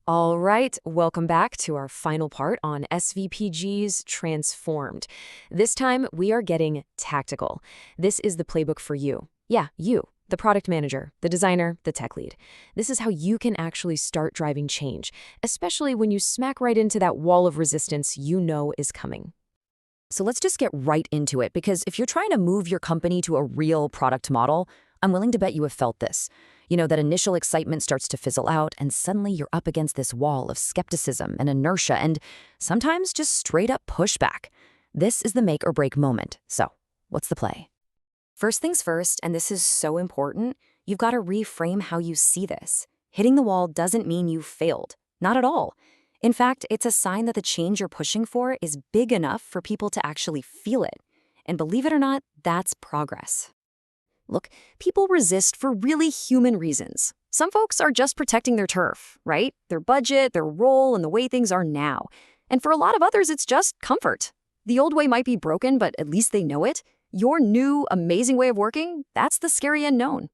All right, welcome back to our final part on SVPG's Transformed. This time, we are getting tactical. This is the playbook for you. Yeah, you, the product manager, the designer, the tech lead. This is how you can actually start driving change, especially when you smack right into that wall of resistance you know is coming. So let's just get right into it, because if you're trying to move your company to a real product model, I'm willing to bet you have felt this. That initial excitement starts to fizzle out, and suddenly you're up against this wall of skepticism and inertia and sometimes just straight up pushback. This is the make or break moment. So, what's the play? First things first, and this is so important, you've got to reframe how you see this. Hitting the wall doesn't mean you failed. Not at all. In fact, it's a sign that the change you're pushing for is big enough for people to actually feel it. And believe it or not, that's progress. Look, people resist for really human reasons. Some folks are just protecting their turf, right? Their budget, their role, and the way things are now. And for a lot of others, it's just comfort. The old way might be broken, but at least they know it. Your new, amazing way of working, that's the scary unknown.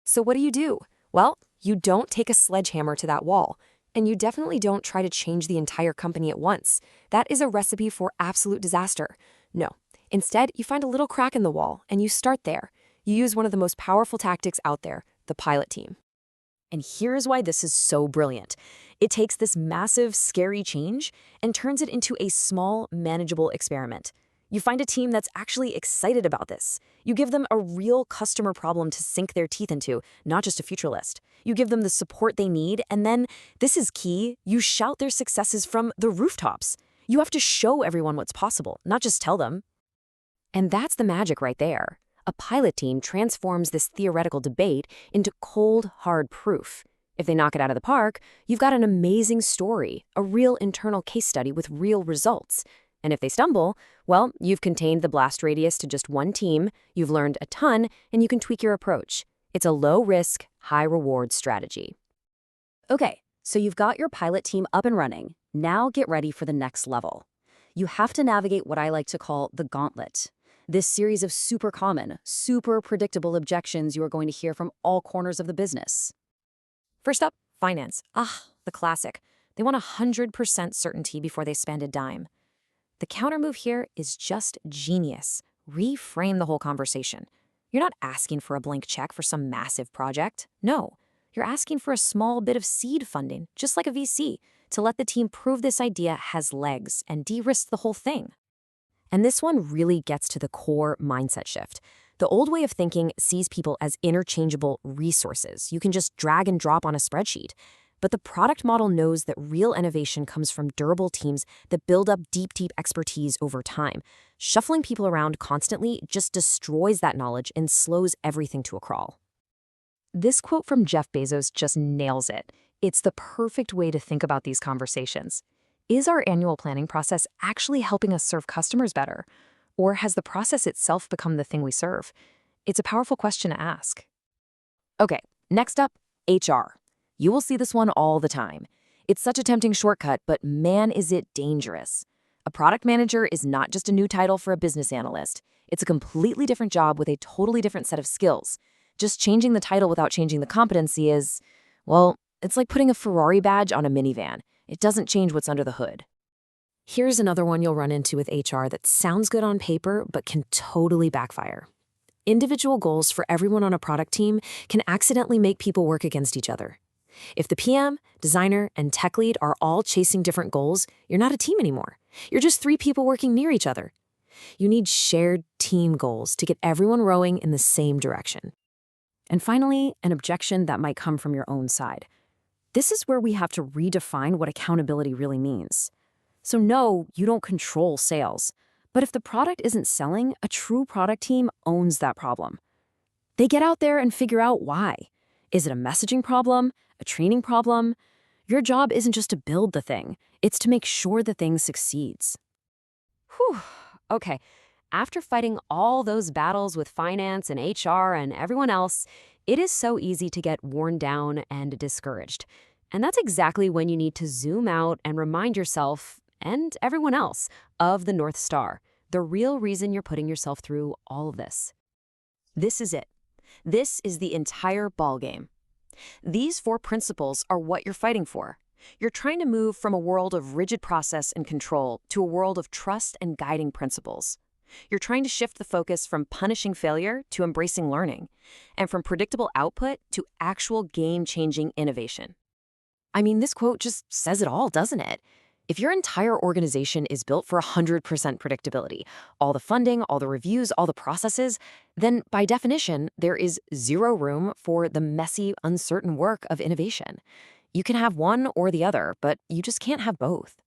So what do? Well, you don't take a sledgehammer to that wall, and you definitely don't try to change the entire company at once. That is a recipe for absolute disaster. No, instead, you find a little crack in the wall, and you start there. You use one of the most powerful tactics out there, the pilot team. And here's why this is so brilliant. It takes this massive, scary change and turns it into a small, manageable experiment. You find a team that's actually excited about this. You give them a real customer problem to sink their teeth into, not just a future list. You give them the support they need, and then, this is key, you shout their successes from the rooftops. You have to show everyone what's possible, not just tell them. And that's the magic right there. A pilot team transforms this theoretical debate into cold, hard proof. If they knock it out of the park, you've got an amazing story, a real internal case study with real results. And if they stumble, well, you've contained the blast radius to just one team, you've learned a ton, and you can tweak your approach. It's a low-risk, high-reward strategy. Okay, so you've got your pilot team up and running. Now get ready for the next level. You have to navigate what I like to call the gauntlet. This series of super common, super predictable objections you are going to hear from all corners of the business. First up, finance. The classic. They want 100% certainty before they spend a dime. The countermove here is just genius. Reframe the whole conversation. You're not asking for a blank check for some massive project. No, you're asking for a small bit of seed funding, just like a VC, to let the team prove this idea has legs and de-risk the whole thing. And this one really gets to the core mindset shift. The old way of thinking sees people as interchangeable resources you can just drag and drop on a spreadsheet. But the product model knows that real innovation comes from durable teams that build up deep expertise over time. Shuffling people around constantly just destroys that knowledge and slows everything to a crawl. This quote from Jeff Bezos just nails it. It's the perfect way to think about these conversations. Is our annual planning process actually helping us serve customers better? Or has the process itself become the thing we serve? It's a powerful question to ask. Okay, next up, HR. You will see this one all the time. It's such a tempting shortcut, but man, is it dangerous. A product manager is not just a new title for a business analyst. It's a completely different job with a totally different set of skills. Just changing the title without changing the competency is, well, it's like putting a Ferrari badge on a minivan. It doesn't change what's under the hood. Here's another one you'll run into with HR that sounds good on paper but can totally backfire. Individual goals for everyone on a product team can accidentally make people work against each other. If the PM, designer, and tech lead are all chasing different goals, you're not a team anymore. You're just three people working near each other. You need shared team goals to get everyone rowing in the same direction. And finally, an objection that might come from your own side. This is where we have to redefine what accountability really means. So no, you don't control sales. But if the product isn't selling, a true product team owns that problem. They get out there and figure out why. Is it a messaging problem? A training problem? Your job isn't just to build the thing. It's to make sure the thing succeeds. Whew. Okay. After fighting all those battles with finance and HR and everyone else, it is so easy to get worn down and discouraged. And that's exactly when you need to zoom out and remind yourself, and everyone else, of the North Star, the real reason you're putting yourself through all of this. This is it. This is the entire ballgame. These 4 principles are what you're fighting for. You're trying to move from a world of rigid process and control to a world of trust and guiding principles. You're trying to shift the focus from punishing failure to embracing learning, and from predictable output to actual game-changing innovation. I mean, this quote just says it all, doesn't it? If your entire organization is built for 100% predictability, all the funding, all the reviews, all the processes, then by definition, there is zero room for the messy, uncertain work of innovation. You can have one or the other, but you just can't have both.